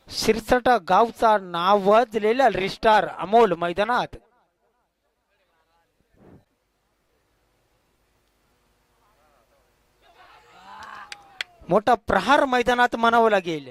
शिरसटा गावचा नावाजलेला रिस्टार अमोल मैदानात मोठा प्रहार मैदानात म्हणावं लागेल.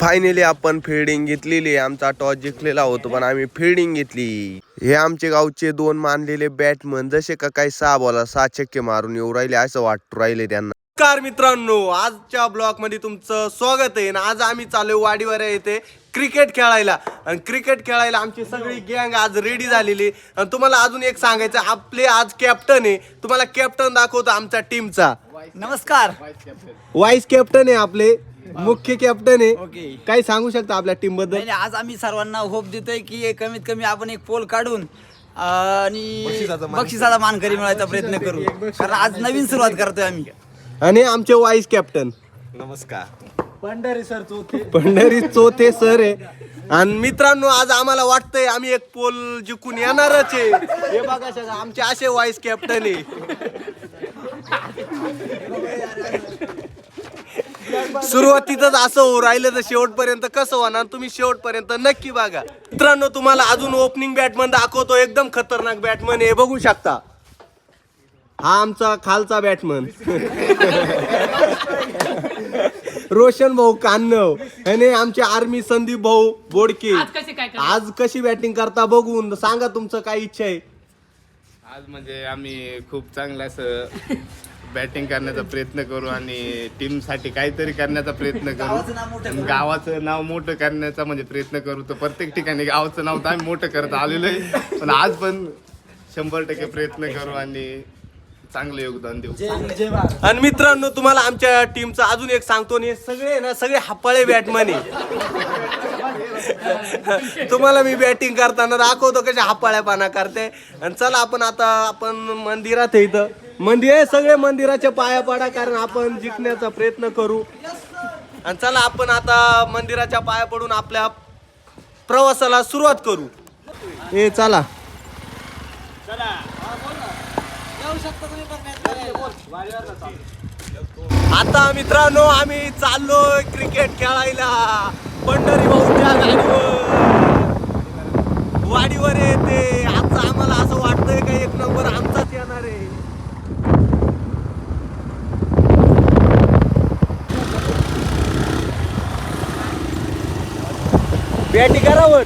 फायनली आपण फिल्डिंग घेतलेली. आमचा टॉस जिंकलेला होतो पण आम्ही फिल्डिंग घेतली. हे आमचे गावचे दोन मानलेले बॅटमन जसे का काही 6 बॉला 6 छक्के मारून येऊ राहिले असं वाटू राहिले त्यांना. नमस्कार मित्रांनो, आजच्या ब्लॉग मध्ये तुमचं स्वागत आहे. आज आम्ही चालू वाडीवर येथे क्रिकेट खेळायला आणि क्रिकेट खेळायला आमची सगळी गँग आज रेडी झालेली. आणि तुम्हाला अजून एक सांगायचं, आपले आज कॅप्टन आहे. तुम्हाला कॅप्टन दाखवतो आमच्या टीमचा. नमस्कार. वाईस कॅप्टन आहे, आपले मुख्य कॅप्टन आहे. काय सांगू शकता आपल्या टीम बद्दल? आज आम्ही सर्वांना होप देतोय की कमीत कमी आपण एक पोल काढून आणि बक्षिसाचा मानकरी मिळायचा प्रयत्न करू, कारण आज नवीन सुरुवात करतोय आम्ही. आणि आमचे वाईस कॅप्टन नमस्कार पंढरी चोथे सर आहे. आणि मित्रांनो, आज आम्हाला वाटतंय आम्ही एक पोल जिंकून येणारच आहे. हे बघा सगळं आमचे असे वाईस कॅप्टन आहे. सुरुवातीतच असं हो राहिलं तर शेवटपर्यंत कसं होणार, तुम्ही शेवटपर्यंत नक्की बघा. मित्रांनो, तुम्हाला अजून ओपनिंग बॅटमन दाखवतो. एकदम खतरनाक बॅटमन आहे, बघू शकता. हा आमचा खालचा बॅटमन रोशन भाऊ कान्नव आणि आमचे आर्मी संदीप भाऊ बोडके. आज कशी बॅटिंग करता बघून सांगा, तुमचं काय इच्छा आहे? आज म्हणजे आम्ही खूप चांगलं असं बॅटिंग करण्याचा प्रयत्न करू आणि टीम साठी काहीतरी करण्याचा प्रयत्न करू. गावाचं नाव मोठं करण्याचा म्हणजे प्रयत्न करू. तर प्रत्येक ठिकाणी गावाचं नाव तर आम्ही मोठं करत आलेलो आहे, पण आज पण 100% प्रयत्न करू आणि चांगलं योगदान देऊ. आणि मित्रांनो, तुम्हाला आमच्या टीमचं अजून एक सांगतो. हे सगळे ना सगळे हप्पाळे बॅटमन आहे. तुम्हाला मी बॅटिंग करताना दाखवतो कशा हप्पाळ्यापणा करते. आणि चला आपण मंदिरात आहे. इथं मंदिर आहे, सगळे मंदिराच्या पाया पडा, कारण आपण जिंकण्याचा प्रयत्न करू. आणि चला आपण आता मंदिराच्या पाया पडून आपल्या प्रवासाला सुरुवात करू. हे चला. आता मित्रांनो, आम्ही चाललोय क्रिकेट खेळायला पंढरी भाऊच्या वाडीवर येते. आता आम्हाला असं वाटतंय का एक नंबर आमचाच येणार आहे. बॅटिंगरावर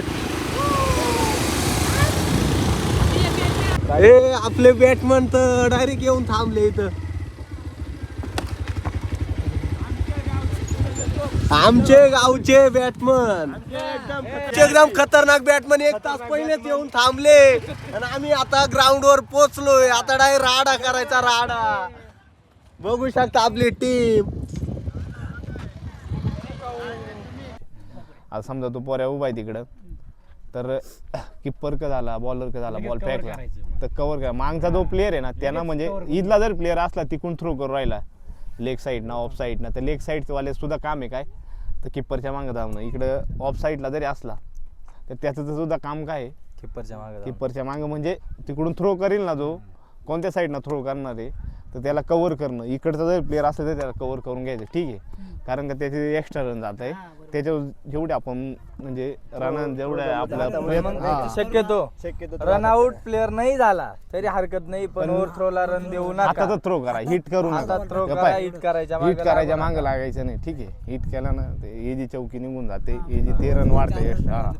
हे आपले बॅटमन तर डायरेक्ट येऊन थांबले इथं. आमचे गावचे बॅटमन एकदम खतरनाक बॅटमन 1 तास पहिलेच येऊन थांबले. आणि आम्ही आता ग्राउंड वर पोहोचलोय. आता डायरेक्ट राडा करायचा, राडा. बघू शकता आपली टीम. आज समजा तो पोऱ्या उभा आहे तिकडं, तर किप्पर का झाला, बॉलर का झाला, बॉल फेकला तर कव्हर करा. मागचा जो प्लेअर आहे ना, त्यांना म्हणजे ईदला जर प्लेअर असला तिकडून थ्रो करू राहिला लेग साईडनं ऑफ साईडनं, तर लेग साईडवाले सुद्धा काम आहे काय, तर किप्परच्या मागं धावणं. इकडं ऑफ साईडला जरी असला तर त्याचं सुद्धा काम काय आहे, किप्परच्या मागं म्हणजे तिकडून थ्रो करेल ना, जो कोणत्या साईडनं थ्रो करणार आहे तर त्याला कव्हर करणं. इकडचा जर प्लेअर असला तर त्याला कव्हर करून घ्यायचं, ठीक आहे, कारण का त्याचे एक्स्ट्रा रन जात आहे. त्याच्यावर जेवढे आपण म्हणजे रन जेवढे आपला शक्यतो रनआउट प्लेअर नाही झाला तरी हरकत नाही, पण ओव्हर थ्रोला रन देऊ नका. आता थ्रो करा, हिट करू नका. थ्रो करा, हिट करायच्या मागं लागायचं नाही, ठीक आहे. हिट केला ना एजी चौकी निघून जाते, एजी 13 रन वाढते एक्स्ट्रा.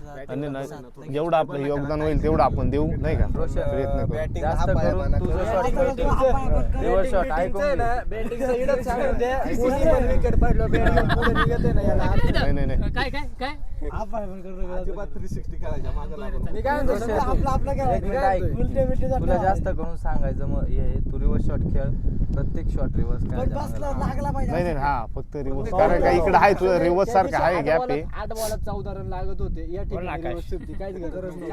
आणि जेवढं आपलं योगदान होईल तेवढं आपण देऊ, नाही का, प्रयत्न करू. जास्त करून तुझं शॉट रिव्हर्स शॉट ऐकून बॅटिंगचा इडच सांगून दे. कोणी पण विकेट पडलं बॅटिंग पुढे निघते ना, याला नाही काय अजिबात 360 करायच्या मागे लागून. मी काय म्हणतो, आपला काय तुला जास्त करून सांगायचं, मग हे तू रिव्हर्स शॉट खेळ, प्रत्येक शॉट रिव्हर्स लागला पाहिजे. नाही हा फक्त रिव्हर्स, कारण का इकडे आहे तुझं रिव्हर्स सारखं आहे गॅप आहे. 8 बॉलात 14 रन लागत होते. या ठिकाणी रिव्हर्स शॉट काहीच गरज नाही.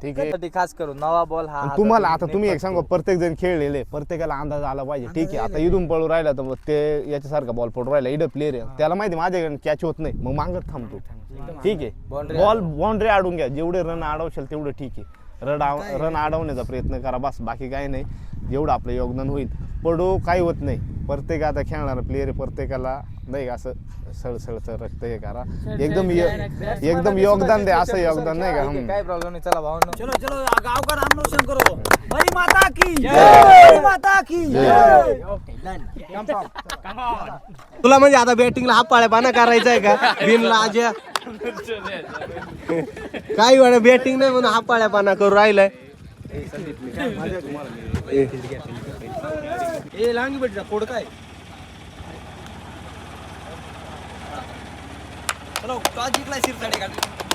ठीक आहे. खास करून नवा बॉल हा तुम्हाला आता तुम्ही एक सांगू, प्रत्येक जण खेळलेले, प्रत्येकाला अंदाज आला पाहिजे, ठीक आहे. आता इथून पळू राहिला तर ते याच्यासारखा बॉल पडू राहिला, इडं प्लेअर आहे, त्याला माहिती माझ्याकडे कॅच होत नाही मग मागत थांबतो. ठीक आहे, बॉल बाउंड्री अडवून घ्या, जेवढे रन अडवशाल तेवढं ठीक आहे. रन अडवण्याचा प्रयत्न करा बस, बाकी काही नाही. जेवढं आपलं योगदान होईल पडो काही होत नाही. प्रत्येक आता खेळणारा प्लेअर प्रत्येकाला नाही असं सळसळचं रक्त हे करा, एकदम योगदान द्या, असं योगदान नाही का. काय प्रॉब्लेम नाही, चला भाऊ. चलो चलो गाँव का नाम रोशन करो. बड़ी माता की जय, बड़ी माता की जय. तुला म्हणजे आता बॅटिंगला हा पाळ्यापाना करायचा आहे का बिनला आज्या काही वेळा बॅटिंग नाही म्हणून हा पाळ्यापाना करू राहिलाय. ए लांगी भेटला कोड काय चलो टॉस जिंकलाय शिरसाटे.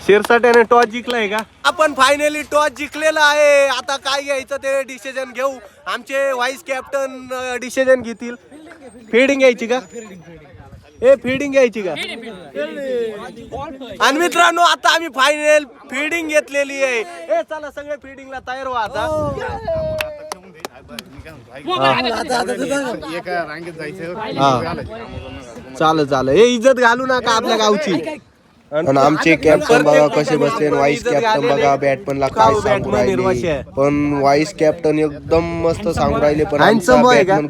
शिरसाट्याने टॉस जिंकलाय का. आपण फायनली टॉस जिंकलेला आहे. आता काय घ्यायचं ते डिसिजन घेऊ. आमचे व्हाईस कॅप्टन डिसिजन घेतील. फिल्डिंग घ्यायची का, फिल्डिंग घ्यायची का. आणि मित्रांनो आता आम्ही फायनल फिल्डिंग घेतलेली आहे. चला सगळे फिल्डिंगला तयार व्हा आता. चाल हे इज्जत घालू नका आपल्या गावची. आणि आमचे कॅप्टन बघा कसे बसले, व्हाईस कॅप्टन बघा बॅटमनला काय सांगू राहिले. पण व्हाईस कॅप्टन एकदम मस्त सांगू राहिले. पण आमचा बॅटमन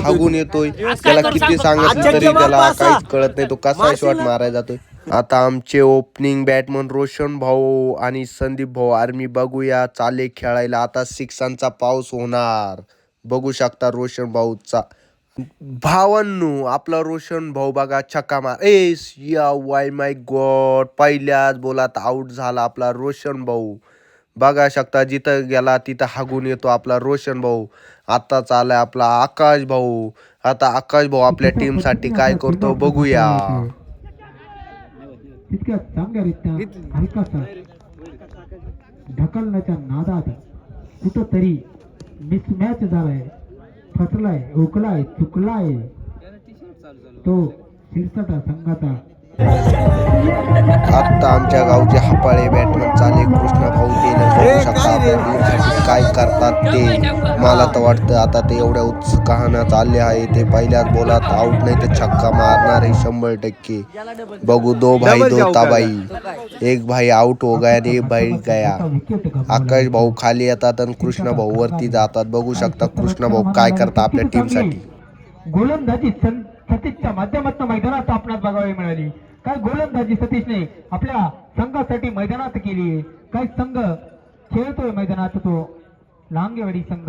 हागून येतोय. त्याला किती सांगितलं तरी त्याला काहीच कळत नाही, तो कसा शॉट मारायला जातोय. आता आमचे ओपनिंग बॅटमन रोशन भाऊ आणि संदीप भाऊ आर्मी बघूया चाले खेळायला. आता सिक्सांचा पाऊस होणार बघू शकता रोशन भाऊचा. भावांनो आपला रोशन भाऊ बघा छक्का मार. वाय माय गॉड, पहिल्याच बोलात आउट झाला आपला रोशन भाऊ. बघा शकता जिथं गेला तिथं हागून येतो आपला रोशन भाऊ. आता चालाय आपला आकाश भाऊ. आता आकाश भाऊ आपल्या टीम साठी काय करतो बघूया. तितक्या चांगल्यारीत्या हलकासा ढकलण्याच्या नादात कुठंतरी मिसमॅच झालाय, फसलाय, ओकलाय, चुकलाय तो शिरसाटा संघाचा. आता आमच्या गावचे हपाळे बॅटमन चाले कृष्ण भाऊ बघू शकता आपल्या टीमसाठी काय करतात ते. मला तर वाटतं आता ते एवढ्या उत्साहानं चालले आहे. ते पहिल्याच बोलात आउट नाही तर छक्का मारणार आहे 100%. बघू दो भाई दो ताबाई. एक भाई आउट हो गया आणि एक भाई गया. आकाश भाऊ खाली येतात आणि कृष्ण भाऊ वरती जातात. बघू शकता कृष्ण भाऊ काय करतात आपल्या टीमसाठी. गोलंदाजी सतीशच्या माध्यमातून मैदानात आपणास बघावी मिळाली. काय गोलंदाजी सतीशने आपल्या संघासाठी मैदानात केली. काय संघ खेळतोय मैदानात, तो लांगेवाडी संघ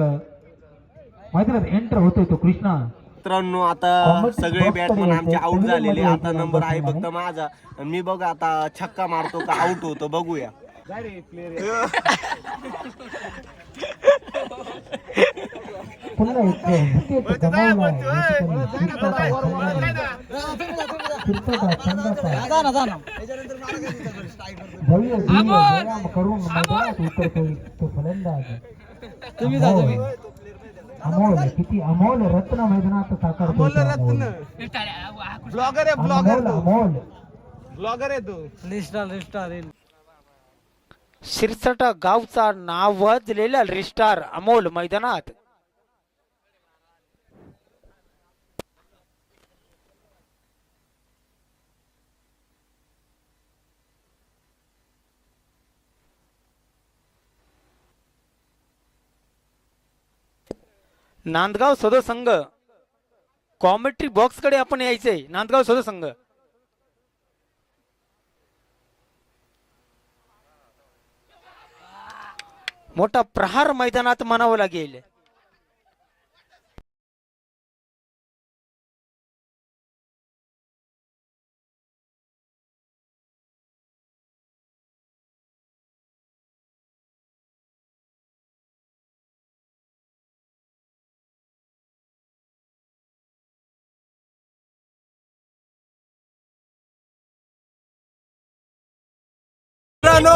मैदानात एंटर होतोय तो कृष्णा. मित्रांनो आता सगळे बॅटमन आमचे आउट झालेले. आता नंबर आहे फक्त माझा. मी बघा आता छक्का मारतो का आउट होतो बघूया. करून मैदानात उतरतोय तो फलंदाज. अमोल, किती अमोल रत्न मैदानात साकारतो. शिरसाटा गावचा नावाजलेला रिस्टार अमोल मैदानात. नांदगाव सदो संघ कॉमेंट्री बॉक्स कडे आपण यायचंय. नांदगाव सदो संघ मोठा प्रहार मैदानात म्हणावं लागेल.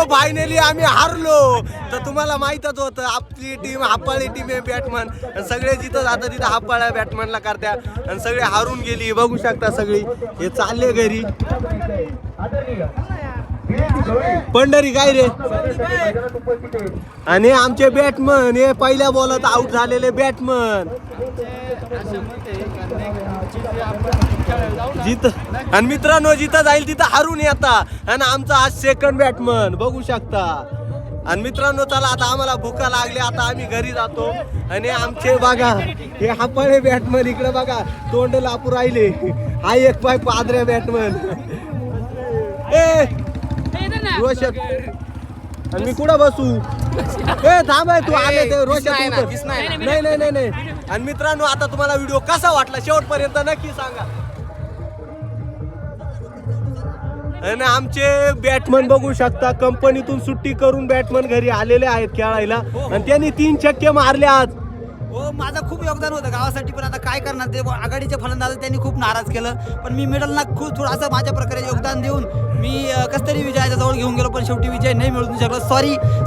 फायनली आम्ही हारलो. तर तुम्हाला माहितच होतं आपली टीम हापाळी टीम आहे बॅटमन. सगळे जिथं जातं तिथं हापाळ्या बॅटमनला करत्या आणि सगळे हारून गेली. बघू शकता सगळी हे चालले घरी. पंढरी काय रे. आणि आमचे बॅटमन हे पहिल्या बॉलात आउट झालेले बॅटमन. जिथं आणि मित्रांनो जिथं जाईल तिथं हारून येता आणि आमचा आज सेकंड बॅटमन बघू शकता. आणि मित्रांनो चला आता आम्हाला भुका लागली, आता आम्ही घरी जातो. आणि आमचे बघा हे हापळे बॅटमन इकडे बघा तोंड लापू राहिले. हा एक पाय पादऱ्या बॅटमन रोशन. आणि मी कुठं बसू? थांब तू आले ते रोशन. नाही. आणि मित्रांनो आता तुम्हाला व्हिडिओ कसा वाटला शेवटपर्यंत नक्की सांगा. आणि आमचे बॅटमन बघू शकता कंपनीतून सुट्टी करून बॅटमन घरी आलेले आहेत खेळायला आणि त्यांनी 3 छक्के मारले आज. हो माझं खूप योगदान होतं गावासाठी, पण आता काय करणार ते आघाडीचे फलंदाज त्यांनी खूप नाराज केलं. पण मी मिडलला खूप थोडंसं माझ्या प्रकारे योगदान देऊन मी कसं तरी विजयाच्या जवळ घेऊन गेलो, पण शेवटी विजय नाही मिळवू शकलो.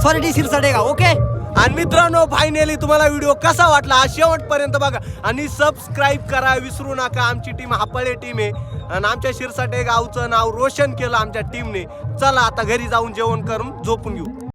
सॉरी डी शिरसाटे गाव. ओके. आणि मित्रांनो फायनली तुम्हाला व्हिडिओ कसा वाटला हा शेवटपर्यंत बघा आणि सबस्क्राईब करा विसरू नका. आमची टीम हापळे टीम आहे आणि आमच्या शिरसाटे गावचं नाव रोशन केलं आमच्या टीमने. चला आता घरी जाऊन जेवण करून झोपून घेऊ.